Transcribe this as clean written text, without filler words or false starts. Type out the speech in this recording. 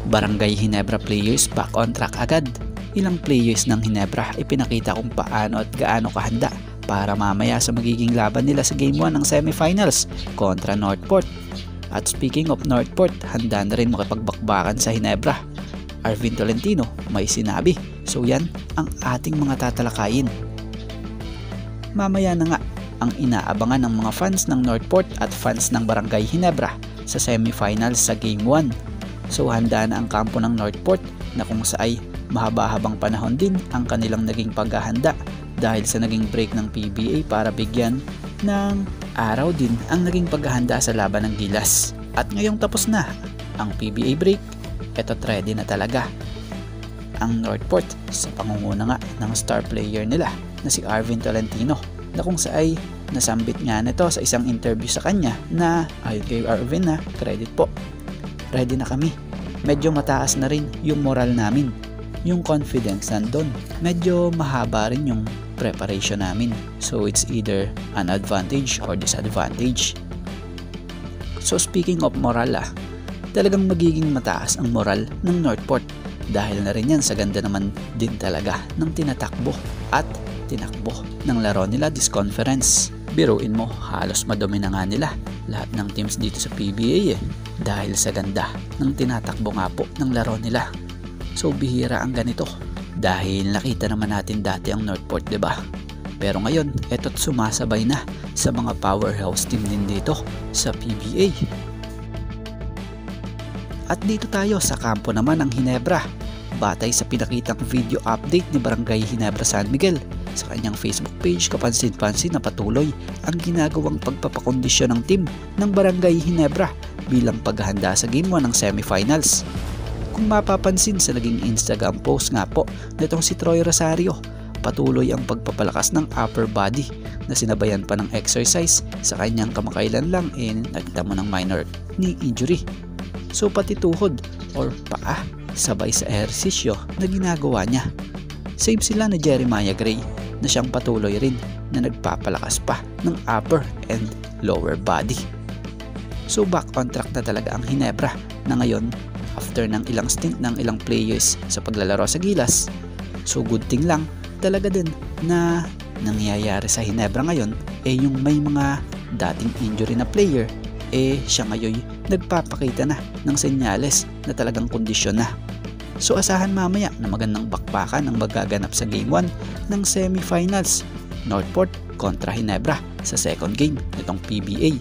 Barangay Ginebra players back on track agad. Ilang players ng Ginebra ipinakita kung paano at gaano kahanda para mamaya sa magiging laban nila sa Game 1 ng semifinals kontra Northport. At speaking of Northport, handa na rin makipagbakbakan sa Ginebra. Arvin Tolentino may sinabi, so yan ang ating mga tatalakayin. Mamaya na nga ang inaabangan ng mga fans ng Northport at fans ng Barangay Ginebra sa semifinals sa Game 1. So handa na ang kampo ng Northport na kung saay mahaba-habang panahon din ang kanilang naging paghahanda dahil sa naging break ng PBA para bigyan ng araw din ang naging paghahanda sa laban ng Gilas. At ngayong tapos na ang PBA break, eto ready na talaga ang Northport sa pangunguna nga ng star player nila na si Arvin Tolentino, na kung saay nasambit nga nito sa isang interview sa kanya na ayon kay Arvin na credit po, ready na kami, medyo mataas na rin yung moral namin, yung confidence nandun, medyo mahaba rin yung preparation namin, so it's either an advantage or disadvantage. So speaking of moral, talagang magiging mataas ang moral ng Northport dahil na rin yan sa ganda naman din talaga ng tinatakbo at tinakbo ng laro nila this conference. Biruin mo, halos madumi na nga nila lahat ng teams dito sa PBA dahil sa ganda ng tinatakbo nga po ng laro nila. So bihira ang ganito dahil nakita naman natin dati ang Northport, diba? Pero ngayon, eto't sumasabay na sa mga powerhouse team din dito sa PBA. At dito tayo sa kampo naman ng Ginebra. Batay sa pinakitang video update ni Barangay Ginebra San Miguel sa kanyang Facebook page, kapansin-pansin na patuloy ang ginagawang pagpapakondisyon ng team ng Barangay Ginebra bilang paghahanda sa Game 1 ng semifinals. Kung mapapansin sa naging Instagram post nga po nitong si Troy Rosario, patuloy ang pagpapalakas ng upper body na sinabayan pa ng exercise sa kanyang kamakailan lang nagtamo ng minor knee injury. So pati tuhod or paa sabay sa ehersisyo na ginagawa niya. Same sila na Jeremiah Gray na siyang patuloy rin na nagpapalakas pa ng upper and lower body. So back on track na talaga ang Ginebra na ngayon after ng ilang stint ng ilang players sa paglalaro sa Gilas. So good thing lang talaga din na nangyayari sa Ginebra ngayon yung may mga dating injury na player siya ngayon nagpapakita na ng senyales na talagang kondisyon na. So asahan mamaya na magandang bakbakan ang magaganap sa Game 1 ng semifinals, Northport kontra Ginebra sa second game nitong PBA.